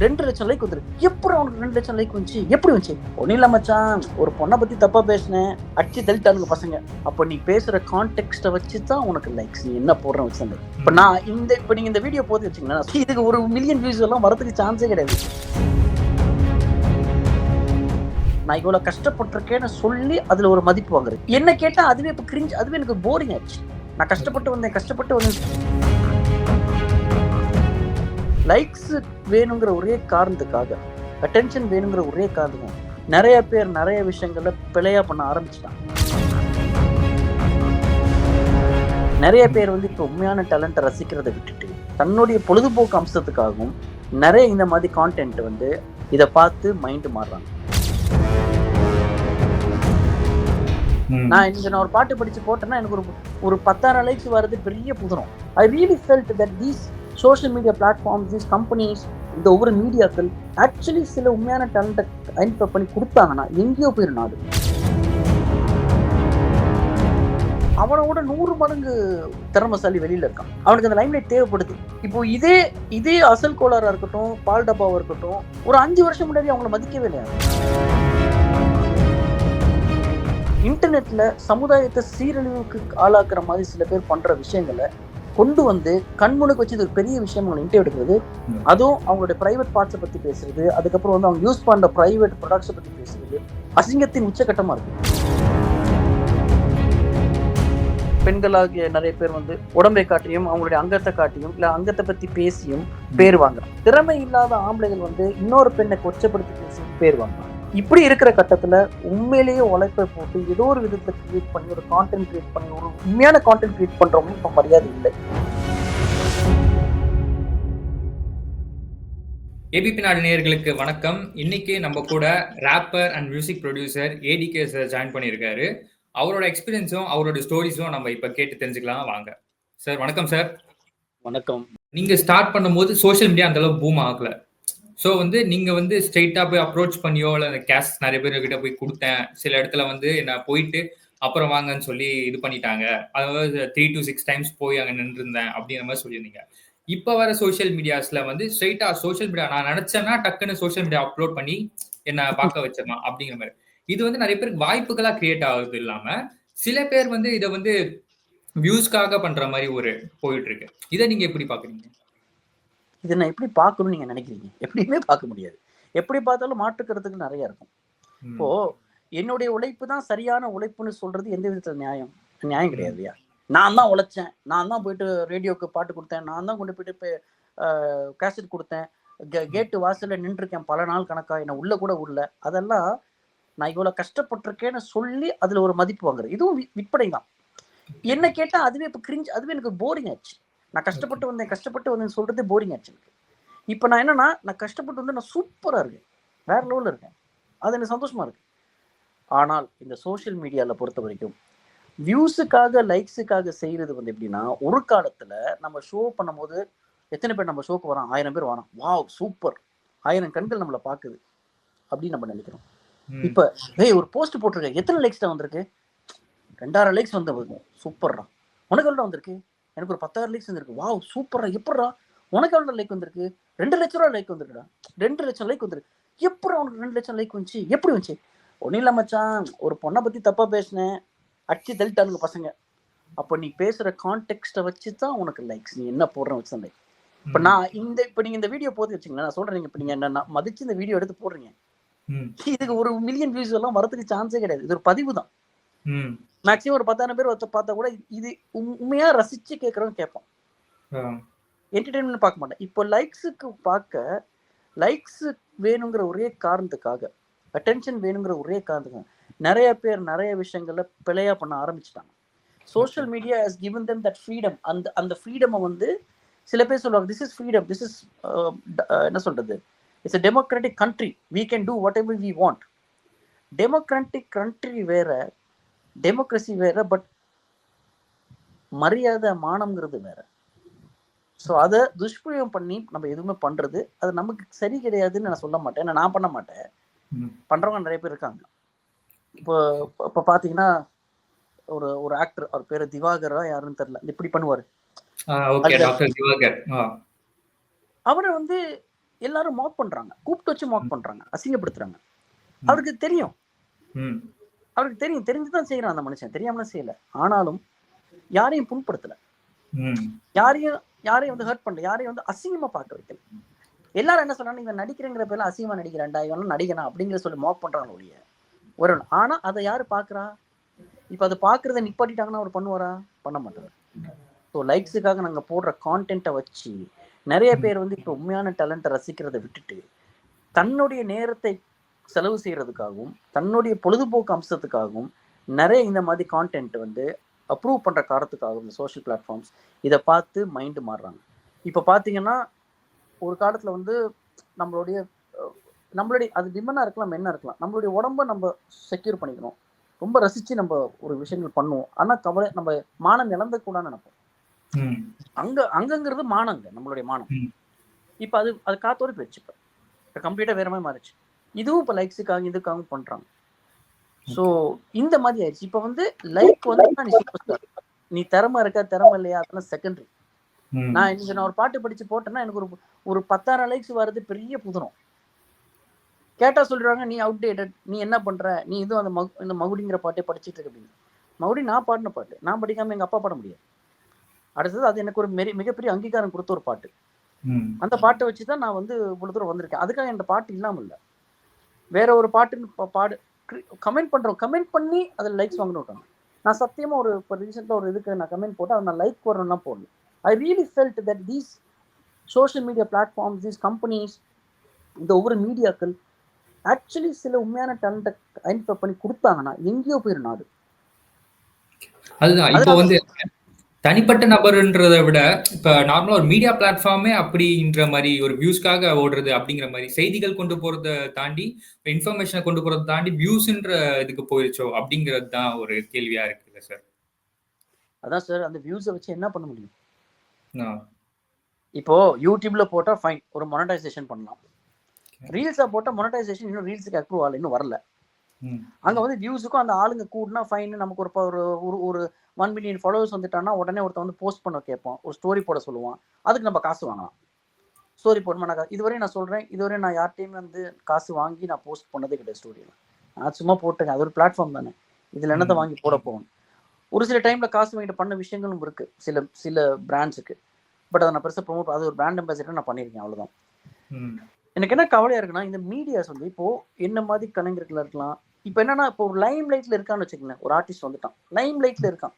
2,00,000 like வந்துருக்கு. எப்படி அவனுக்கு 2,00,000 லைக் வந்துச்சு? எப்படி வந்துச்சு? ஒண்ணும் இல்ல மச்சான், ஒரு பொண்ணை பத்தி தப்பா பேசினேன், அடிச்சு தள்ளிட்டானுங்க பசங்க. அப்ப நீ பேசுற கான்டெக்ஸ்ட வச்சு தான் உனக்கு லைக்ஸ். நீ என்ன போடுற வச்சு. இப்ப நான் இப்ப நீங்க இந்த வீடியோ போட்டு வச்சீங்கன்னா இதுக்கு 1 மில்லியன் வியூஸ் எல்லாம் வரதுக்கு சான்ஸே கிடையாது. நான் இவ்வளவு கஷ்டப்பட்டிருக்கேன்னு சொல்லி அதுல ஒரு மதிப்பு வாங்குறது. என்ன கேட்டா அதுவே இப்ப கிரிஞ்ச், அதுவே எனக்கு போரிங் ஆச்சு. நான் கஷ்டப்பட்டு வந்தேன். லைக்ஸ் வேணுங்கிற ஒரே காரணத்துக்காக, அட்டென்ஷன் வேணுங்கிற ஒரே காரணம், நிறைய பேர் நிறைய விஷயங்களை பிழையா பண்ண ஆரம்பிச்சிட்டாங்க. நிறைய பேர் வந்து இப்போ உண்மையான டேலண்ட்டை ரசிக்கிறதை விட்டுட்டு தன்னுடைய பொழுதுபோக்கு அம்சத்துக்காகவும் நிறைய இந்த மாதிரி கான்டென்ட் வந்து இதை பார்த்து மைண்டு மாறுறாங்க. நான் ஒரு பாட்டு படிச்சு போட்டேன்னா எனக்கு ஒரு 10,000 லைக்ஸ் வர்றது பெரிய புதுரம். I really felt that these social media platforms, these companies, இந்த ஒவ்வொரு மீடியாக்கள் ஆக்சுவலி சில உண்மையான டேலண்ட்டை ஐடென்டிஃபை பண்ணி கொடுத்தாங்கன்னா எங்கேயோ போயிடும் நாடு. அவனோட 100 மடங்கு திறமைசாலி வெளியில இருக்கான். அவனுக்கு அந்த லைம்லைட் தேவைப்படுது. இப்போ இதே அசல் கோளாரா இருக்கட்டும், பால் டப்பாவா இருக்கட்டும், ஒரு 5 வருஷம் முன்னாடி அவங்கள மதிக்கவே இல்லையா? இன்டர்நெட்ல சமுதாயத்தை சீரழிவுக்கு ஆளாக்குற மாதிரி சில பேர் பண்ற விஷயங்களை கொண்டு வந்து கண்முனுக்கு வச்சு இது ஒரு பெரிய விஷயம் அவங்க இன்டர்வியூ எடுக்கிறது, அதுவும் அவங்களுடைய பிரைவேட் பார்ட்ஸை பத்தி பேசுறது, அதுக்கப்புறம் வந்து அவங்க யூஸ் பண்ற பிரைவேட் ப்ராடக்ட்ஸை பத்தி பேசுறது அசிங்கத்தின் உச்சகட்டமா இருக்கு. பெண்களாகிய நிறைய பேர் வந்து உடம்பை காட்டியும் அவங்களுடைய அங்கத்தை காட்டியும் இல்ல அங்கத்தை பத்தி பேசியும் பேர் வாங்குறாங்க. திறமை இல்லாத ஆம்பளைகள் வந்து இன்னொரு பெண்ணை கொச்சப்படுத்தி பேசியும் பேர் வாங்குறாங்க. இப்படி இருக்கிற கட்டத்துல உண்மையிலேயே உழைப்பை போட்டு ஏதோ ஒரு விதத்தை கிரியேட் பண்ணி ஒரு கான்டென்ட் கிரியேட் பண்ணி ஒரு உண்மையான கான்டென்ட் கிரியேட் பண்றவங்க இப்ப மரியாதை இல்லை. ஏபிபி நாடு நேயர்களுக்கு வணக்கம். இன்னைக்கு நம்ம கூட wrapper and music producer ATK sir join பண்ணியிருக்காரு. அவரோட எக்ஸ்பீரியன்ஸும் அவரோட ஸ்டோரிஸும் நம்ம இப்ப கேட்டு தெரிஞ்சுக்கலாம் வாங்க. சார் வணக்கம் சார். வணக்கம். நீங்க ஸ்டார்ட் பண்ணும்போது சோஷியல் மீடியா அந்த அளவுக்கு பூம் ஆகல. ஸோ வந்து நீங்க வந்து ஸ்ட்ரெயிட்டா போய் அப்ரோச் பண்ணியோ இல்லை அந்த கேஷ் நிறைய பேர்கிட்ட போய் கொடுத்தேன், சில இடத்துல வந்து நான் போயிட்டு அப்புறம் வாங்கன்னு சொல்லி இது பண்ணிட்டாங்க, அதாவது 3 to 6 டைம்ஸ் போய் அங்கே நின்றுருந்தேன் அப்படிங்கிற மாதிரி சொல்லியிருந்தீங்க. இப்போ வர சோஷியல் மீடியாஸ்ல வந்து ஸ்ட்ரெயிட்டா சோஷியல் மீடியா நான் நினைச்சேன்னா டக்குன்னு சோஷியல் மீடியா அப்லோட் பண்ணி என்ன பார்க்க வச்சிடலாம் அப்படிங்கிற மாதிரி. இது வந்து நிறைய பேருக்கு வாய்ப்புகளா கிரியேட் ஆகுது இல்லாம சில பேர் வந்து இதை வந்து வியூஸ்க்காக பண்ற மாதிரி ஒரு போயிட்டு இருக்கு. இதை நீங்க எப்படி பாக்குறீங்க? இதை நான் எப்படி பார்க்கணும்னு நீங்க நினைக்கிறீங்க? எப்படியுமே பார்க்க முடியாது. எப்படி பார்த்தாலும் மாற்றுக்கிறதுக்கு நிறைய இருக்கும். இப்போ என்னுடைய உழைப்பு தான் சரியான உழைப்புன்னு சொல்றது எந்த விதத்துல நியாயம் கிடையாது இல்லையா? நான் தான் உழைச்சேன், நான் தான் போயிட்டு ரேடியோக்கு பாட்டு கொடுத்தேன், நான் தான் கொண்டு போயிட்டு கேசட் கொடுத்தேன், கேட்டு வாசல்ல நின்றுருக்கேன் பல நாள் கணக்கா, என்ன உள்ள கூட உள்ள, அதெல்லாம் நான் இவ்வளவு கஷ்டப்பட்டிருக்கேன்னு சொல்லி அதுல ஒரு மதிப்பு வாங்குறது. இதுவும் விற்பனை தான். என்ன கேட்டா அதுவே இப்ப கிரிஞ்ச், அதுவே எனக்கு போரிங் ஆச்சு. நான் கஷ்டப்பட்டு வந்தேன் சொல்றது போரிங் ஆச்சு எனக்கு. இப்ப நான் என்னன்னா, நான் கஷ்டப்பட்டு வந்து நான் சூப்பரா இருக்கேன், வேற லெவல்ல இருக்கேன், அது எனக்கு சந்தோஷமா இருக்கு. ஆனால் இந்த சோசியல் மீடியால பொறுத்த வரைக்கும் வியூஸுக்காக லைக்ஸுக்காக செய்யறது வந்து எப்படின்னா, ஒரு காலத்துல நம்ம ஷோ பண்ணும்போது எத்தனை பேர் நம்ம ஷோக்கு வரான்? 1000 பேர் வரான், வாவ் சூப்பர், 1000 கண்கள் நம்மளை பாக்குது அப்படின்னு நம்ம நினைக்கிறோம். இப்ப ஒரு போஸ்ட் போட்டிருக்க, எத்தனை லைக்ஸ் தான் வந்திருக்கு? 2000 லைக்ஸ் வந்து சூப்பர்ரா. உனக்கு எவ்வளோ வந்திருக்கு? எனக்கு ஒரு 10,000 லைக்ஸ் வந்திருக்கு. வாவ் சூப்பரா. எப்படா உனக்கு எவ்வளோ லைக் வந்திருக்கு? 2,00,000 லைக் வந்திருக்குடா. 2,00,000 லைக் வந்திருக்கு. எப்படி அவனுக்கு 2,00,000 லைக் வந்துச்சு? எப்படி வந்துச்சு? ஒன்னும் இல்ல மச்சான், ஒரு பொண்ணை பத்தி தப்பா பேசினேன், அடிச்சு தள்ளிட்டானுங்க பசங்க. அப்ப நீ பேசுற கான்டெக்ஸ்ட வச்சு தான் உனக்கு லைக்ஸ். நீ என்ன போடுற வச்சு தான் லைக். இப்ப நான் இப்ப நீங்க இந்த வீடியோ போட்டு வச்சீங்களா, நான் சொல்றேன், இப்ப நீங்க என்ன மதிச்சு இந்த வீடியோ எடுத்து போடுறீங்க, இதுக்கு 1 மில்லியன் வியூஸ் எல்லாம் வரதுக்கு சான்ஸே கிடையாது. இது ஒரு பதிவு தான். மேக்ஸிமம் ஒரு 10,000 பேர் பார்த்தா கூட இது உண்மையா ரசிச்சு கேட்கறவங்க கேட்பான். என்டர்டெயின்மெண்ட் பார்க்க மாட்டேன். இப்போ லைக்ஸ் வேணுங்கிற ஒரே காரணத்துக்காக, அட்டென்ஷன் வேணுங்கிற ஒரே காரணத்துக்காக நிறைய பேர் நிறைய விஷயங்களை பிழையா பண்ண ஆரம்பிச்சிட்டாங்க. Social media has given them that freedom. அந்த ஃப்ரீடமை வந்து சில பேர் சொல்லுவாங்க, this is freedom, this is என்ன சொல்றது, it's a democratic country, we can do whatever we want. democratic country வேற, டெமோக்ரஸி வேற, பட் மரியாதை மானம்ங்கிறது வேற. ஸோ அதை துஷ்பிரயோகம் பண்ணி நம்ம எதுவுமே பண்றது அது நமக்கு சரி கிடையாதுன்னு நான் சொல்ல மாட்டேன். நான் பண்ண மாட்டேன், பண்றவங்க நிறைய பேர் இருக்காங்க. இப்போ பாத்தீங்கன்னா ஒரு ஆக்டர், அவர் பேரு திவாகரா யாருன்னு தெரியல, இப்படி பண்ணுவாரு. அவரை வந்து எல்லாரும் மாக் பண்றாங்க, கூப்பிட்டு வச்சு மாக் பண்றாங்க, அசிங்கப்படுத்துறாங்க. அவருக்கு தெரியும், அவருக்கு தெரியும், தெரிஞ்சுதான் செய்யறான் அந்த மனுஷன், தெரியாமல செய்யல. ஆனாலும் யாரையும் புண்படுத்தல, யாரையும் வந்து ஹர்ட் பண்ணல, யாரையும் வந்து அசிங்கமா பார்க்க வைக்கல. எல்லாரும் என்ன சொல்றாங்க, இவன் நடிக்கிறங்கிற பேர்ல அசிங்கமா நடிக்கிறான்டா, இவன் நடிகனா அப்படிங்கிற சொல்லி மாக் பண்றாங்க ஒழிய ஒரு. ஆனா அதை யாரு பாக்குறா? இப்ப அதை பாக்குறத நிப்பாட்டிட்டாங்கன்னா அவர் பண்ணுவாரா? பண்ண மாட்டாரு. ஸோ லைக்ஸுக்காக நாங்க போடுற கான்டென்ட்டை வச்சு நிறைய பேர் வந்து இப்போ உண்மையான டேலண்ட்டை ரசிக்கிறதை விட்டுட்டு தன்னுடைய நேரத்தை செலவு செய்யறதுக்காகவும் தன்னுடைய பொழுதுபோக்கு அம்சத்துக்காகவும் நிறைய இந்த மாதிரி கான்டென்ட் வந்து அப்ரூவ் பண்ற காரணத்துக்காகவும் இந்த சோஷியல் பிளாட்ஃபார்ம்ஸ் இதை பார்த்து மைண்டு மாறுறாங்க. இப்போ பார்த்தீங்கன்னா ஒரு காலத்துல வந்து நம்மளுடைய அது விமனா இருக்கலாம், மென்னா இருக்கலாம், நம்மளுடைய உடம்ப நம்ம செக்யூர் பண்ணிக்கணும், ரொம்ப ரசிச்சு நம்ம ஒரு விஷயங்கள் பண்ணுவோம். ஆனா கவலை நம்ம மானம் இழந்த கூடாதுன்னு நினைப்போம். அங்கங்கிறது மானங்க, நம்மளுடைய மானம். இப்ப அது காத்தோடு போயிடுச்சு, இப்ப கம்ப்ளீட்டா வேற மாதிரி மாறிச்சு. இதுவும் இப்ப லைக்ஸுக்காக இதுக்காகவும் பண்றாங்க. சோ இந்த மாதிரி ஆயிடுச்சு. இப்ப வந்து லைக் வந்து நீ சூப்பர் ஸ்டார், நீ திறமை இருக்கா திறமை இல்லையா அதெல்லாம் செகண்டரி. நான் ஒரு பாட்டு படிச்சு போட்டேன்னா எனக்கு ஒரு 10,000 லைக்ஸ் வர்றது பெரிய புதுனம். கேட்டா சொல்றாங்க நீ அவுடேட்டட், நீ என்ன பண்ற, நீ இதுவும் அந்த மகுடிங்கிற பாட்டே படிச்சுட்டு இருக்க அப்படின்னு. மகுடி நான் பாடின பாட்டு, நான் படிக்காம எங்க அப்பா பாட முடியாது. அடுத்தது அது எனக்கு ஒரு மிகப்பெரிய அங்கீகாரம் கொடுத்த ஒரு பாட்டு. அந்த பாட்டை வச்சுதான் நான் வந்து இவ்வளவு தூரம் வந்திருக்கேன். அதுக்காக இந்த பாட்டு இல்லாம இல்ல, வேற ஒரு பாட்டுன்னு பாடு கமெண்ட் பண்ணி அதில் லைக்ஸ் வாங்கணும். நான் சத்தியமா இப்போ ரீசெண்டா ஒரு இதுக்கு நான் கமெண்ட் போட்டு அதை நான் லைக் வரணும்னா போடல. ஐ really felt that these social media platforms, these companies, இந்த ஒவ்வொரு மீடியாக்கள் ஆக்சுவலி சில உண்மையான டேலண்ட்டை ஐடென்டிஃபை பண்ணி கொடுத்தாங்கன்னா எங்கேயோ போயிடும் நாடு. அதுதான் இப்போ வந்து தனிப்பட்ட நபர்ன்றதை விட இப்ப நார்மலா ஒரு மீடியா பிளாட்ஃபார்மே அப்படின்ற மாதிரி ஒரு வியூஸ்க்காக ஓடுறது அப்படிங்கிற மாதிரி செய்திகள் கொண்டு போறதை தாண்டி இன்ஃபர்மேஷனை கொண்டு போறதை தாண்டி வியூஸ்ன்ற இதுக்கு போயிருச்சோ அப்படிங்கிறது தான் ஒரு கேள்வியா இருக்குல்ல சார். அதான் சார், அந்த வியூஸை வச்சு என்ன பண்ண முடியும்? இப்போ யூடியூப்ல போட்டா ஃபைன், ஒரு மொனடைசேஷன் பண்ணலாம். ரீல்ஸா போட்டா மொனடைசேஷன் இன்னும் ரீல்ஸுக்கு அப்ரூவ் ஆகல, இன்னும் வரல. அங்க வந்து வியூஸுக்கும் அந்த ஆளுங்க கூடனா ஃபைன். நமக்கு ஒரு 1 மில்லியன் ஃபாலோவர்ஸ் வந்துட்டான்னா உடனே ஒருத்தன் வந்து போஸ்ட் பண்ண கேட்போம், ஒரு ஸ்டோரி போட சொல்லுவான், அதுக்கு நம்ம காசு வாங்கலாம். ஸ்டோரி போடணுமா? இதுவரை நான் சொல்றேன், இதுவரை நான் யார்ட்டையுமே வந்து காசு வாங்கி நான் போஸ்ட் பண்ணதே கிடையாது ஸ்டோரியில. நான் சும்மா போட்டேங்க, அது ஒரு பிளாட்ஃபார்ம் தானே, இதுல என்னத்தை வாங்கி போட போகணும். ஒரு சில டைம்ல காசு வாங்கிட்டு பண்ண விஷயங்களும் இருக்கு சில பிராண்ட்ஸுக்கு. பட் அதை நான் பெருசாக ப்ரொமோட், அது ஒரு பிராண்ட் அம்பாசிடர் நான் பண்ணியிருக்கேன், அவ்வளவுதான். எனக்கு என்ன கவலையா இருக்குன்னா, இந்த மீடியாஸ் வந்து இப்போ என்ன மாதிரி கலைஞர்கள் இருக்கலாம். இப்போ என்னன்னா, இப்போ ஒரு லைம் லைட்ல இருக்கான்னு வச்சுக்கோங்களேன், ஒரு ஆர்டிஸ்ட் வந்துட்டான், லைம் லைட்ல இருக்கான்,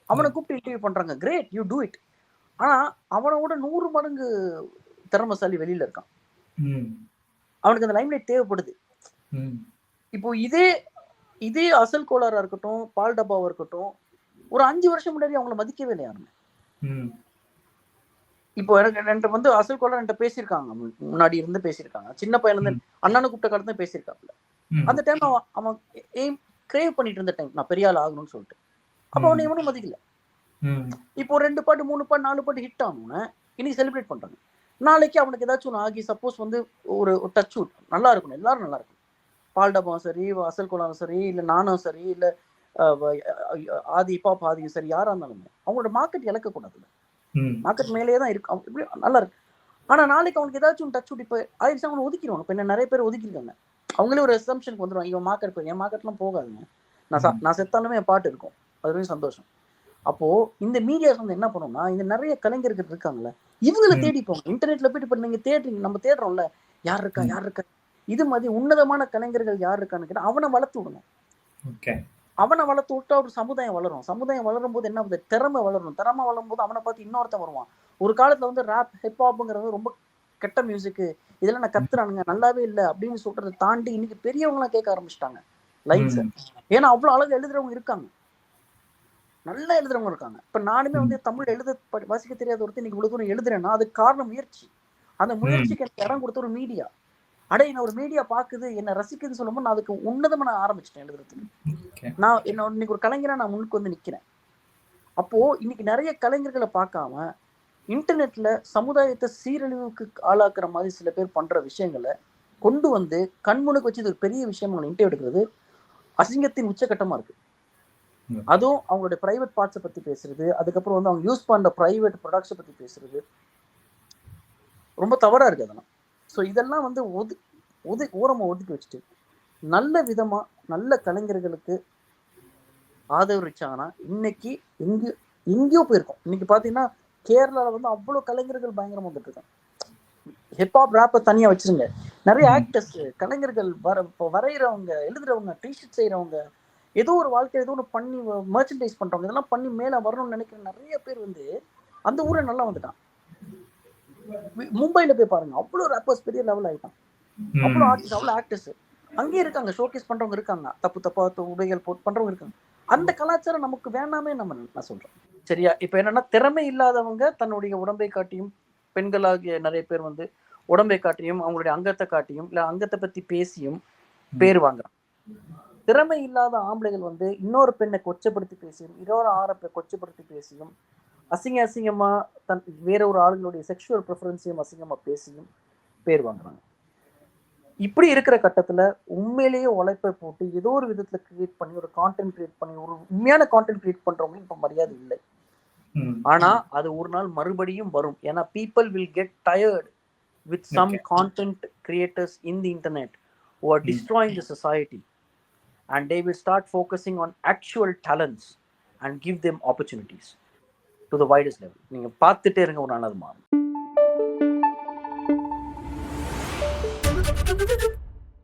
அவனை கூப்பிட்டு இன்டர்வியூ பண்றாங்க, கிரேட், யூ டூ இட். ஆனா அவனோட 100 மடங்கு திறமைசாலி வெளியில இருக்கான், அவனுக்கு அந்த லைம் லைட் தேவைப்படுது. இப்போ இதே அசல் கோளாரா இருக்கட்டும், பால் டப்பாவா இருக்கட்டும், ஒரு 5 வருஷம் முன்னாடி அவங்கள மதிக்கவே இல்லை யாருமே. இப்போ எனக்கு வந்து அசல் கோளார் என்கிட்ட பேசியிருக்காங்க, முன்னாடி இருந்து பேசியிருக்காங்க, சின்ன பையன்ல இருந்து அண்ணனை கூப்பிட்ட காலத்துல பேசியிருக்காப்புல. அந்த டைம் அவன் எய்ம் கிரேவ் பண்ணிட்டு இருந்த டைம், நான் பெரிய ஆள் ஆகணும்னு சொல்லிட்டு. அப்ப அவனை எவனும் மதிக்கல. இப்போ 2 பாட்டு 3 பாட்டு 4 பாட்டு ஹிட் ஆகணும்னு இன்னைக்கு செலிப்ரேட் பண்றாங்க. நாளைக்கு அவனுக்கு ஏதாச்சும் ஒன்று ஆகி சப்போஸ் வந்து ஒரு டச் அவுட் நல்லா இருக்கணும், எல்லாரும் நல்லா இருக்கணும், பால் டப்பாவும் சரி, அசல் கோளாரும் சரி, இல்லை நானும் சரி, இல்லை ஆதி பாப் ஆதியும் சரி, யாரா இருந்தாலுமே அவங்களோட மார்க்கெட் இழக்கக்கூடாது. மார்க்கெட் மேலேயே தான் இருக்கு, இப்படி நல்லா இருக்கு. ஆனா நாளைக்கு அவனுக்கு ஏதாச்சும் டச் அவுட் இப்போ ஆயிடுச்சு, அவனை ஒதுக்கிடுவாங்க. இப்போ என்ன நிறைய பேர் ஒதுக்கிருக்காங்க, அவங்களே ஒரு எக்ஸம்ஷனுக்கு வந்துடுவாங்க, இவன் மார்க்கெட் போய் என் மார்க்கெட்லாம் போகாதுங்க, நான் செத்தாலுமே என் பாட்டு இருக்கும், அதுவே சந்தோஷம். அப்போ இந்த மீடியாஸ் வந்து என்ன பண்ணோம்னா, இந்த நிறைய கலைஞர்கள் இருக்காங்கல்ல, இவங்களை தேடி போங்க. இன்டர்நெட்ல போயிட்டு இப்போ நீங்க தேடுறீங்க, நம்ம தேடுறோம்ல, யார் இருக்கா இது மாதிரி உன்னதமான கலைஞர்கள் யார் இருக்கான்னு கேட்டா அவனை வளர்த்து விடுங்க. அவனை வளர்த்து விட்டா ஒரு சமுதாயம் வளரும். சமுதாயம் வளரும் போது என்ன ஆகுது, திறமை வளரும். திறமை வளரும் போது அவனை பார்த்து இன்னொருத்தன் வருவான். ஒரு காலத்துல வந்து ராப் ஹிப்ஹாப்ங்கிறது ரொம்ப கெட்ட மியூசிக், இதெல்லாம் நான் கத்துறானுங்க, நல்லாவே இல்லை அப்படின்னு சொல்றதை தாண்டி இன்னைக்கு பெரியவங்களாம் கேட்க ஆரம்பிச்சிட்டாங்க லைன்ஸ். ஏன்னா அவ்வளவு அழகு எழுதுறவங்க இருக்காங்க, நல்லா எழுதுறவங்க இருக்காங்க. இப்ப நானுமே வந்து தமிழ் வாசிக்க தெரியாத ஒருத்தர் இன்னைக்கு இவ்வளவு தூரம் எழுதுறேன்னா அதுக்கு காரணம் முயற்சி. அந்த முயற்சிக்கு எனக்கு இடம் கொடுத்த ஒரு மீடியா. என்ன ஒரு மீடியா பாக்குது, என்ன ரசிக்குதுன்னு சொல்லும்போது நான் அதுக்கு உன்னதமா நான் ஆரம்பிச்சிட்டேன் எழுதுறதுக்கு. நான் இன்னைக்கு ஒரு கலைஞரா நான் முன்னுக்கு வந்து நிக்கிறேன். அப்போ இன்னைக்கு நிறைய கலைஞர்களை பார்க்காம இன்டர்நெட்ல சமுதாயத்தை சீரழிவுக்கு ஆளாக்குற மாதிரி சில பேர் பண்ற விஷயங்களை கொண்டு வந்து கண்முனுக்கு வச்சு இது ஒரு பெரிய விஷயம் இன்டர்வியூ எடுக்கிறது அசிங்கத்தின் உச்சகட்டமா இருக்கு. அதுவும் அவங்களுடைய பிரைவேட் பார்ட்ஸை பத்தி பேசுறது, அதுக்கப்புறம் வந்து அவங்க யூஸ் பண்ற பிரைவேட் ப்ராடக்ட்ஸை பத்தி பேசுறது ரொம்ப தவறா இருக்கு. அதெல்லாம் ஸோ இதெல்லாம் வந்து ஓரமாக ஒதுக்கி வச்சுட்டு நல்ல விதமா நல்ல கலைஞர்களுக்கு ஆதரவிச்சாங்கன்னா இன்னைக்கு எங்கேயோ போயிருக்கோம். இன்னைக்கு பாத்தீங்கன்னா கேரளால வந்து அவ்வளவு கலைஞர்கள் பயங்கரமா வந்துட்டு இருக்காங்க. ஹிப்ஹாப் ராப்ப தனியா வச்சிருங்க, நிறைய ஆக்டர்ஸ் கலைஞர்கள் வரைகிறவங்க, எழுதுறவங்க, டிஷர்ட் செய்யறவங்க, ஏதோ ஒரு வாழ்க்கை ஏதோ ஒன்று பண்ணி மர்ச்சன்டைஸ் பண்றவங்க, இதெல்லாம் பண்ணி மேல வரணும்னு நினைக்கிற நிறைய பேர் வந்து அந்த ஊரை நல்லா வந்துட்டான். மும்பைல போய் பாருங்க, அவ்வளவு ராப்பர்ஸ் பெரிய லெவல் ஆயிட்டான், அவ்வளவு ஆர்டிஸ்ட், அவ்வளவு ஆக்டர்ஸ் அங்கேயே இருக்காங்க, ஷோகேஸ் பண்றவங்க இருக்காங்க, தப்பா உடைகள் போட்டு பண்றவங்க இருக்காங்க. அந்த கலாச்சாரம் நமக்கு வேணாமே நான் சொல்றேன். சரியா? இப்ப என்னன்னா திறமை இல்லாதவங்க தன்னுடைய உடம்பை காட்டியும், பெண்களாகிய நிறைய பேர் வந்து உடம்பை காட்டியும் அவங்களுடைய அங்கத்தை காட்டியும் இல்ல அங்கத்தை பத்தி பேசியும் பேர் வாங்குறான். திறமை இல்லாத ஆம்பளைகள் வந்து இன்னொரு பெண்ணை கொச்சப்படுத்தி பேசியும் இன்னொரு ஆரை கொச்சப்படுத்தி பேசியும் அசிங்கமா வேற ஒரு ஆளுங்களுடைய செக்ஷுவல் ப்ரிஃபரன்ஸையும் அசிங்கமா பேசியும் பேர் வாங்குறாங்க. இப்படி இருக்கிற கட்டத்துல உண்மையிலேயே உழைப்பை போட்டு ஏதோ ஒரு விதத்துல கிரியேட் பண்ணி ஒரு கான்டென்ட் கிரியேட் பண்ணி ஒரு உண்மையான கான்டென்ட் கிரியேட் பண்றவங்களுக்கு இப்ப மரியாதை இல்லை. ஆனா அது ஒரு நாள் மறுபடியும் வரும். ஏன்னா people will get tired with some content creators in the internet who are destroying the society, and they will start focusing on actual talents and give them opportunities to the widest level. நீங்க பார்த்துட்டே இருங்க, ஒரு நாள் அது மாறும்.